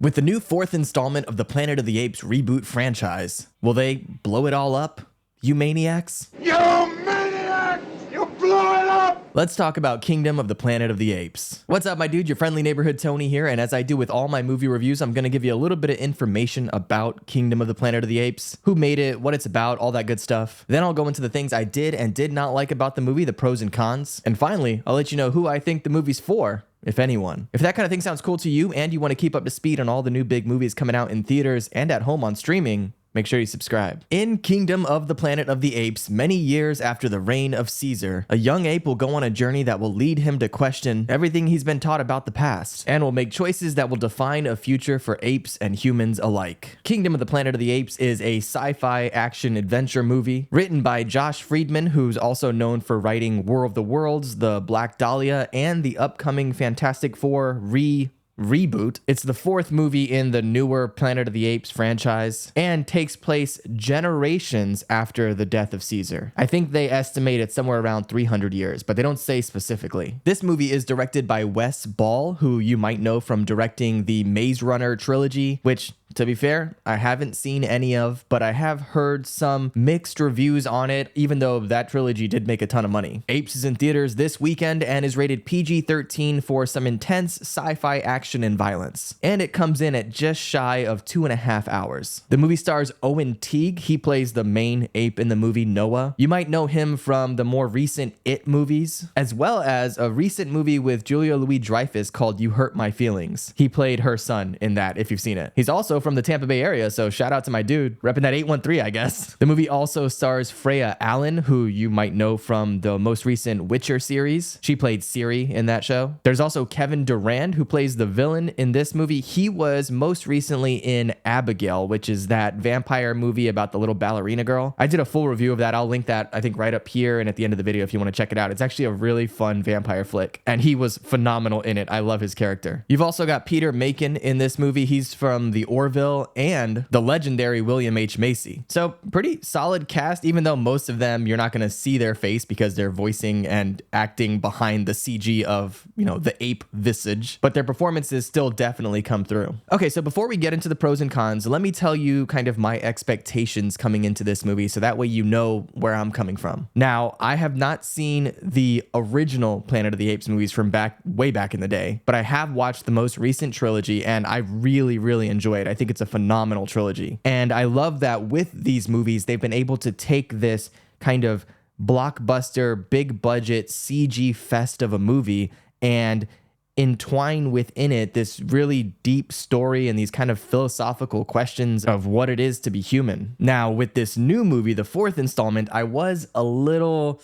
With the new fourth installment of the Planet of the Apes reboot franchise, will they blow it all up, you maniacs? You maniac! You blew it up! Let's talk about Kingdom of the Planet of the Apes. What's up, my dude? Your friendly neighborhood Tony here, and as I do with all my movie reviews, I'm gonna give you a little bit of information about Kingdom of the Planet of the Apes, who made it, what it's about, all that good stuff. Then I'll go into the things I did and did not like about the movie, the pros and cons. And finally, I'll let you know who I think the movie's for, if anyone. If that kind of thing sounds cool to you and you want to keep up to speed on all the new big movies coming out in theaters and at home on streaming, make sure you subscribe. In Kingdom of the Planet of the Apes, many years after the reign of Caesar, a young ape will go on a journey that will lead him to question everything he's been taught about the past, and will make choices that will define a future for apes and humans alike. Kingdom of the Planet of the Apes is a sci-fi action adventure movie written by Josh Friedman, who's also known for writing War of the Worlds, The Black Dahlia, and the upcoming Fantastic Four reboot. It's the fourth movie in the newer Planet of the Apes franchise and takes place generations after the death of Caesar. I think they estimate it's somewhere around 300 years, but they don't say specifically. This movie is directed by Wes Ball, who you might know from directing the Maze Runner trilogy, which, to be fair, I haven't seen any of, but I have heard some mixed reviews on it, even though that trilogy did make a ton of money. Apes is in theaters this weekend and is rated PG-13 for some intense sci-fi action and violence. And it comes in at just shy of 2.5 hours. The movie stars Owen Teague. He plays the main ape in the movie, Noah. You might know him from the more recent It movies, as well as a recent movie with Julia Louis-Dreyfus called You Hurt My Feelings. He played her son in that, if you've seen it. He's also from the Tampa Bay area, so shout out to my dude, repping that 813, I guess. The movie also stars Freya Allen, who you might know from the most recent Witcher series. She played Ciri in that show. There's also Kevin Durand, who plays the villain in this movie. He was most recently in Abigail, which is that vampire movie about the little ballerina girl. I did a full review of that. I'll link that, I think, right up here and at the end of the video if you want to check it out. It's actually a really fun vampire flick, and he was phenomenal in it. I love his character. You've also got Peter Macon in this movie. He's from The Orville and the legendary William H. Macy. So pretty solid cast, even though most of them you're not going to see their face because they're voicing and acting behind the CG of, the ape visage, but their performances still definitely come through. Okay, so before we get into the pros and cons, let me tell you kind of my expectations coming into this movie, so that way you know where I'm coming from. Now, I have not seen the original Planet of the Apes movies from way back in the day, but I have watched the most recent trilogy, and I really, really enjoy it. I think it's a phenomenal trilogy. And I love that with these movies, they've been able to take this kind of blockbuster, big budget CG fest of a movie and entwine within it this really deep story and these kind of philosophical questions of what it is to be human. Now, with this new movie, the fourth installment, I was a little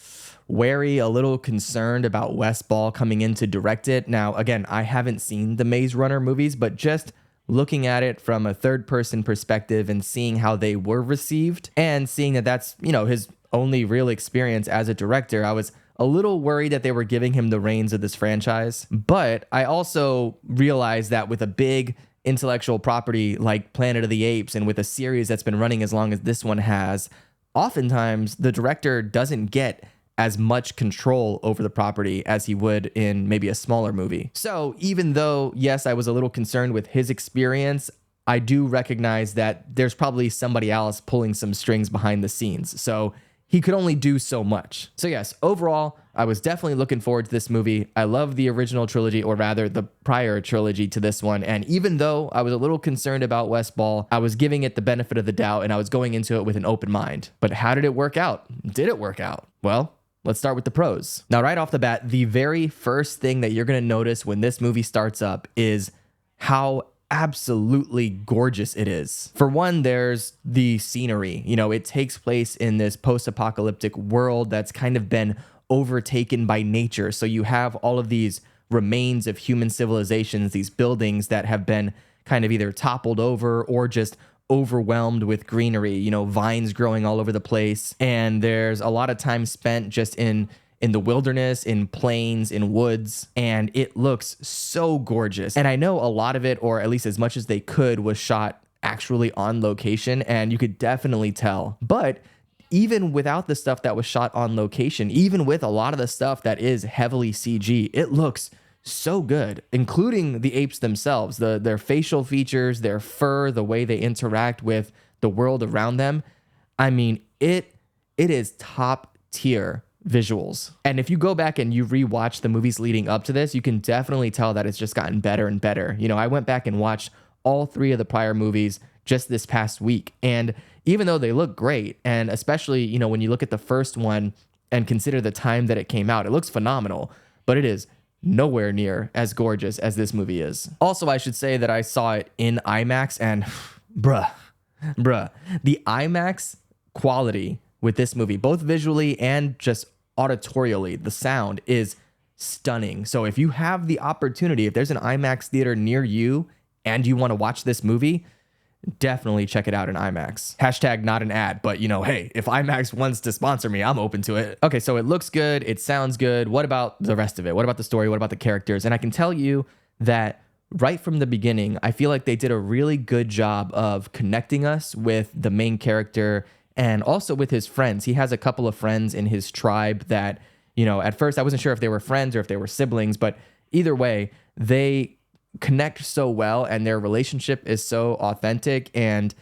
wary, a little concerned about Wes Ball coming in to direct it. Now, again, I haven't seen the Maze Runner movies, but just looking at it from a third-person perspective and seeing how they were received and seeing that that's, his only real experience as a director, I was a little worried that they were giving him the reins of this franchise. But I also realized that with a big intellectual property like Planet of the Apes and with a series that's been running as long as this one has, oftentimes the director doesn't get as much control over the property as he would in maybe a smaller movie. So even though, yes, I was a little concerned with his experience, I do recognize that there's probably somebody else pulling some strings behind the scenes. So he could only do so much. So yes, overall, I was definitely looking forward to this movie. I love the original trilogy, or rather the prior trilogy to this one. And even though I was a little concerned about Wes Ball, I was giving it the benefit of the doubt and I was going into it with an open mind. But how did it work out? Did it work out? Well, let's start with the pros. Now, right off the bat, the very first thing that you're going to notice when this movie starts up is how absolutely gorgeous it is. For one, there's the scenery. It takes place in this post-apocalyptic world that's kind of been overtaken by nature. So you have all of these remains of human civilizations, these buildings that have been kind of either toppled over or just overwhelmed with greenery, vines growing all over the place. And there's a lot of time spent just in the wilderness, in plains, in woods, and it looks so gorgeous. And I know a lot of it, or at least as much as they could, was shot actually on location, and you could definitely tell. But even without the stuff that was shot on location, even with a lot of the stuff that is heavily CG, it looks so good, including the apes themselves, their facial features, their fur, the way they interact with the world around them. I mean, it is top tier visuals. And if you go back and you rewatch the movies leading up to this, you can definitely tell that it's just gotten better and better. You know, I went back and watched all 3 of the prior movies just this past week. And even though they look great, and especially, you know, when you look at the first one and consider the time that it came out, it looks phenomenal, but it is nowhere near as gorgeous as this movie is. Also, I should say that I saw it in IMAX, and bruh, the IMAX quality with this movie, both visually and just auditorially, the sound is stunning. So if you have the opportunity, if there's an IMAX theater near you and you want to watch this movie, definitely check it out in IMAX. Hashtag not an ad, but you know, hey, if IMAX wants to sponsor me, I'm open to it. Okay, so it looks good. It sounds good. What about the rest of it? What about the story? What about the characters? And I can tell you that right from the beginning, I feel like they did a really good job of connecting us with the main character and also with his friends. He has a couple of friends in his tribe that, you know, at first I wasn't sure if they were friends or if they were siblings, but either way, they connect so well and their relationship is so authentic and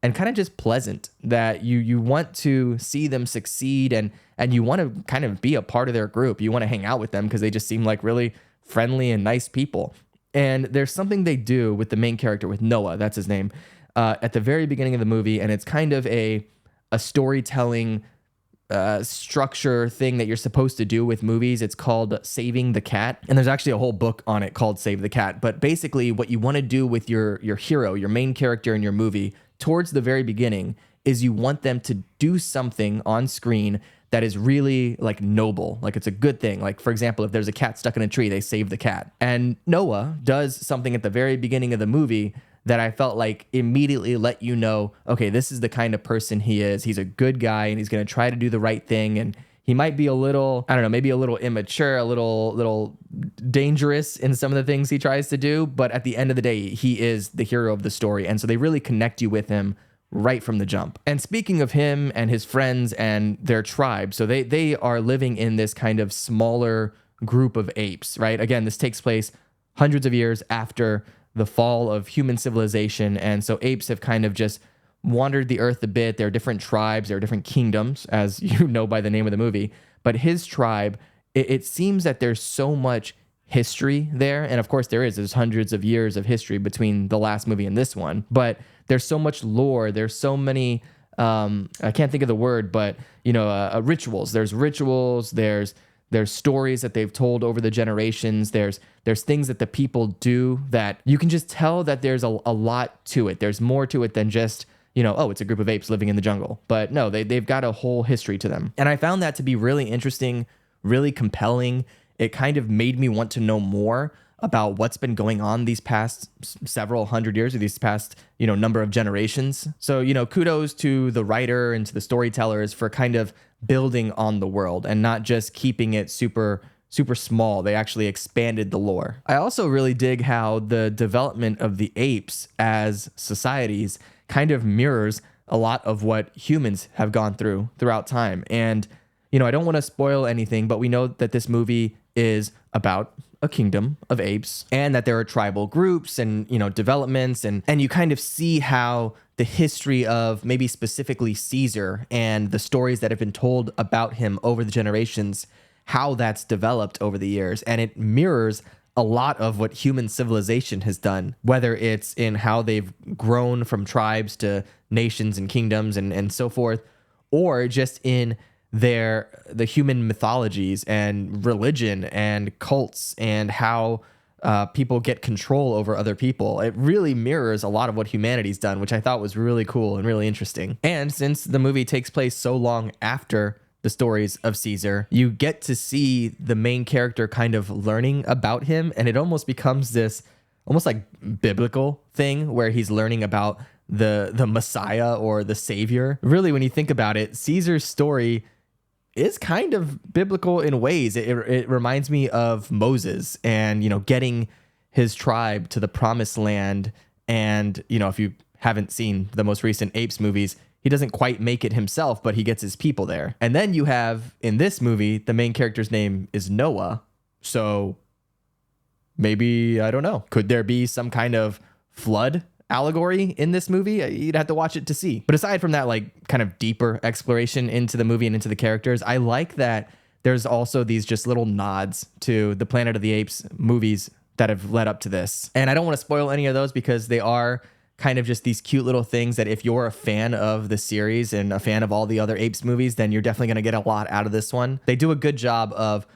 kind of just pleasant that you want to see them succeed and you want to kind of be a part of their group. You want to hang out with them because they just seem like really friendly and nice people. And there's something they do with the main character, with Noah, that's his name, at the very beginning of the movie, and it's kind of a storytelling structure thing that you're supposed to do with movies. It's called Saving the Cat. And there's actually a whole book on it called Save the Cat. But basically what you want to do with your hero, your main character in your movie, towards the very beginning, is you want them to do something on screen that is really like noble, like it's a good thing. Like, for example, if there's a cat stuck in a tree, they save the cat. And Noah does something at the very beginning of the movie that I felt like immediately let you know, okay, this is the kind of person he is. He's a good guy and he's going to try to do the right thing. And he might be a little, I don't know, maybe a little immature, a little dangerous in some of the things he tries to do. But at the end of the day, he is the hero of the story. And so they really connect you with him right from the jump. And speaking of him and his friends and their tribe, so they are living in this kind of smaller group of apes, right? Again, this takes place hundreds of years after the fall of human civilization. And so apes have kind of just wandered the earth a bit. There are different tribes, there are different kingdoms, as you know by the name of the movie. But his tribe, it seems that there's so much history there. And of course there's hundreds of years of history between the last movie and this one. But there's so much lore. There's so many, I can't think of the word, but rituals. There's rituals. There's stories that they've told over the generations. There's things that the people do that you can just tell that there's a lot to it. There's more to it than just, it's a group of apes living in the jungle. But no, they've got a whole history to them. And I found that to be really interesting, really compelling. It kind of made me want to know more about what's been going on these past several hundred years or these past, number of generations. So, kudos to the writer and to the storytellers for kind of building on the world and not just keeping it super small. They actually expanded the lore. I also really dig how the development of the apes as societies kind of mirrors a lot of what humans have gone through throughout time. And, I don't want to spoil anything, but we know that this movie is about a kingdom of apes and that there are tribal groups and, developments and you kind of see how the history of maybe specifically Caesar and the stories that have been told about him over the generations, how that's developed over the years. And it mirrors a lot of what human civilization has done, whether it's in how they've grown from tribes to nations and kingdoms and so forth, or just in the human mythologies and religion and cults and how people get control over other people. It really mirrors a lot of what humanity's done, which I thought was really cool and really interesting. And since the movie takes place so long after the stories of Caesar, you get to see the main character kind of learning about him, and it almost becomes this almost like biblical thing where he's learning about the Messiah or the Savior. Really, when you think about it, Caesar's story is kind of biblical in ways. It reminds me of Moses and, getting his tribe to the promised land. And, if you haven't seen the most recent Apes movies, he doesn't quite make it himself, but he gets his people there. And then you have, in this movie, the main character's name is Noah. So maybe, I don't know. Could there be some kind of flood allegory in this movie? You'd have to watch it to see. But aside from that, like kind of deeper exploration into the movie and into the characters, I like that there's also these just little nods to the Planet of the Apes movies that have led up to this. And I don't want to spoil any of those because they are kind of just these cute little things that if you're a fan of the series and a fan of all the other Apes movies, then you're definitely going to get a lot out of this one. They do a good job of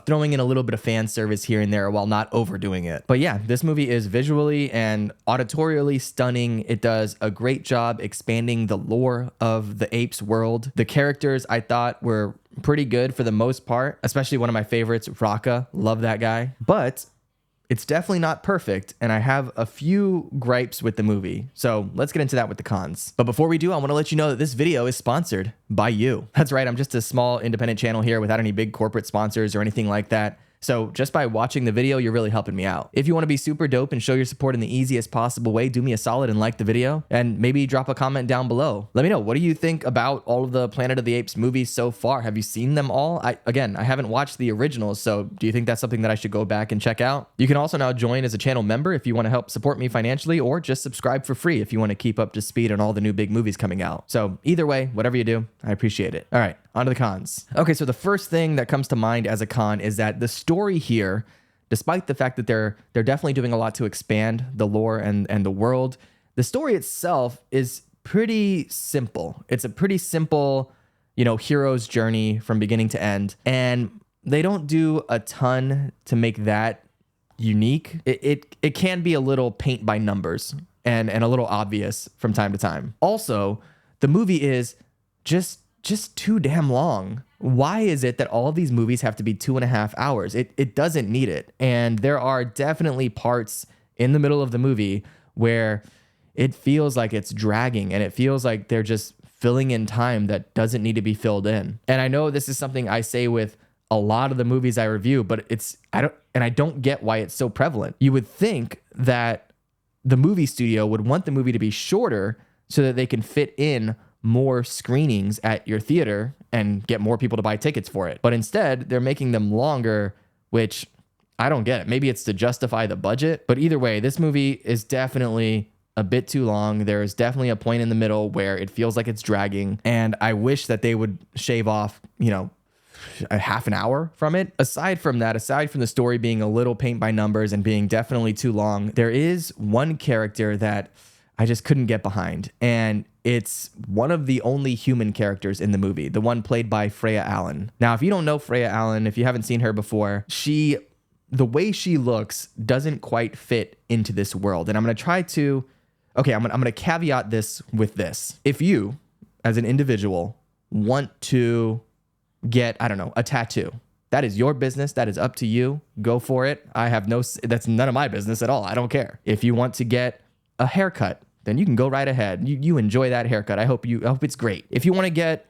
throwing in a little bit of fan service here and there while not overdoing it. But yeah, this movie is visually and auditorially stunning. It does a great job expanding the lore of the Apes world. The characters I thought were pretty good for the most part, especially one of my favorites, Raka. Love that guy. But it's definitely not perfect, and I have a few gripes with the movie. So let's get into that with the cons. But before we do, I want to let you know that this video is sponsored by you. That's right, I'm just a small independent channel here without any big corporate sponsors or anything like that. So just by watching the video, you're really helping me out. If you want to be super dope and show your support in the easiest possible way, do me a solid and like the video and maybe drop a comment down below. Let me know, what do you think about all of the Planet of the Apes movies so far? Have you seen them all? I haven't watched the originals, so do you think that's something that I should go back and check out? You can also now join as a channel member if you want to help support me financially, or just subscribe for free if you want to keep up to speed on all the new big movies coming out. So either way, whatever you do, I appreciate it. All right, on to the cons. Okay, so the first thing that comes to mind as a con is that the story here, despite the fact that they're definitely doing a lot to expand the lore and the world, the story itself is pretty simple. It's a pretty simple, hero's journey from beginning to end. And they don't do a ton to make that unique. It can be a little paint by numbers and a little obvious from time to time. Also, the movie is just too damn long. Why is it that all of these movies have to be 2.5 hours? It doesn't need it. And there are definitely parts in the middle of the movie where it feels like it's dragging and it feels like they're just filling in time that doesn't need to be filled in. And I know this is something I say with a lot of the movies I review, but I don't get why it's so prevalent. You would think that the movie studio would want the movie to be shorter so that they can fit in more screenings at your theater and get more people to buy tickets for it. But instead, they're making them longer, which I don't get it. Maybe it's to justify the budget, but either way, this movie is definitely a bit too long. There is definitely a point in the middle where it feels like it's dragging, and I wish that they would shave off, a half an hour from it. Aside from the story being a little paint by numbers and being definitely too long, there is one character that I just couldn't get behind, and it's one of the only human characters in the movie, the one played by Freya Allan. Now, if you don't know Freya Allan, if you haven't seen her before, the way she looks doesn't quite fit into this world. And I'm going to caveat this with this. If you, as an individual, want to get, a tattoo, that is your business. That is up to you. Go for it. That's none of my business at all. I don't care. If you want to get a haircut, then you can go right ahead. You enjoy that haircut. I hope it's great. If you want to get,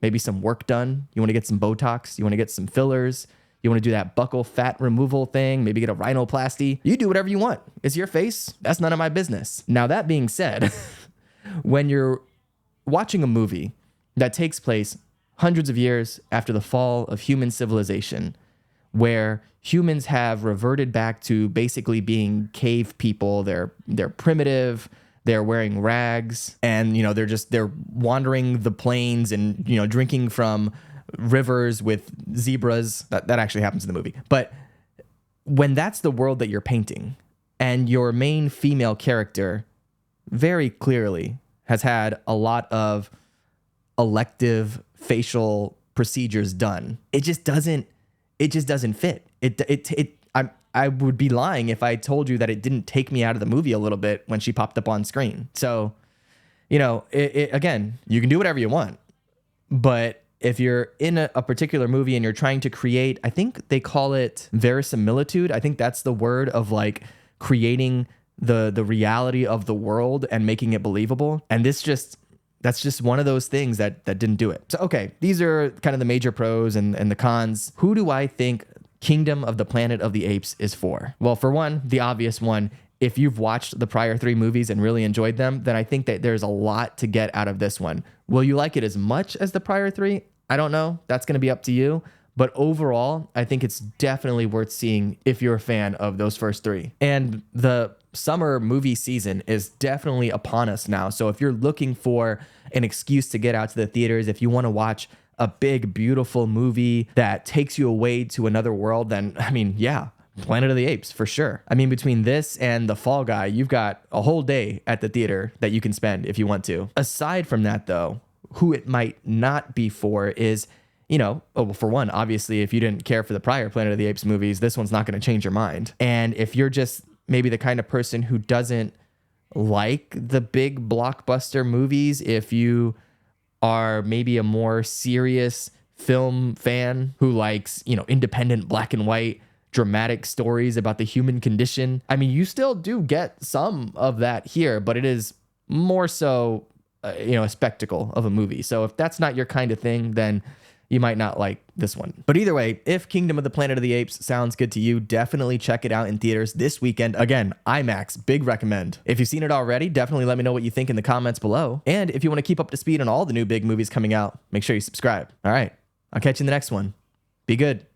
maybe some work done, you want to get some Botox, you want to get some fillers, you want to do that buccal fat removal thing, maybe get a rhinoplasty, you do whatever you want. It's your face. That's none of my business. Now, that being said, when you're watching a movie that takes place hundreds of years after the fall of human civilization, where humans have reverted back to basically being cave people. They're primitive, they're wearing rags, and they're wandering the plains and drinking from rivers with zebras. That actually happens in the movie. But when that's the world that you're painting, and your main female character very clearly has had a lot of elective facial procedures done, it just doesn't fit. I would be lying if I told you that it didn't take me out of the movie a little bit when she popped up on screen. So, again, you can do whatever you want, but if you're in a particular movie and you're trying to create, I think they call it verisimilitude. I think that's the word of like creating the reality of the world and making it believable. And that's just one of those things that didn't do it. So, okay, these are kind of the major pros and the cons. Who do I think Kingdom of the Planet of the Apes is for? Well, for one, the obvious one, if you've watched the prior 3 movies and really enjoyed them, then I think that there's a lot to get out of this one. Will you like it as much as the prior 3? I don't know. That's going to be up to you. But overall, I think it's definitely worth seeing if you're a fan of those first three. And the summer movie season is definitely upon us now. So if you're looking for an excuse to get out to the theaters, if you want to watch a big, beautiful movie that takes you away to another world, then, I mean, yeah, Planet of the Apes for sure. I mean, between this and The Fall Guy, you've got a whole day at the theater that you can spend if you want to. Aside from that, though, who it might not be for is, for one, obviously, if you didn't care for the prior Planet of the Apes movies, this one's not going to change your mind. And if you're just maybe the kind of person who doesn't like the big blockbuster movies, if you are maybe a more serious film fan who likes, independent black and white dramatic stories about the human condition, I mean, you still do get some of that here, but it is more so, a spectacle of a movie. So if that's not your kind of thing, then you might not like this one. But either way, if Kingdom of the Planet of the Apes sounds good to you, definitely check it out in theaters this weekend. Again, IMAX, big recommend. If you've seen it already, definitely let me know what you think in the comments below. And if you want to keep up to speed on all the new big movies coming out, make sure you subscribe. All right, I'll catch you in the next one. Be good.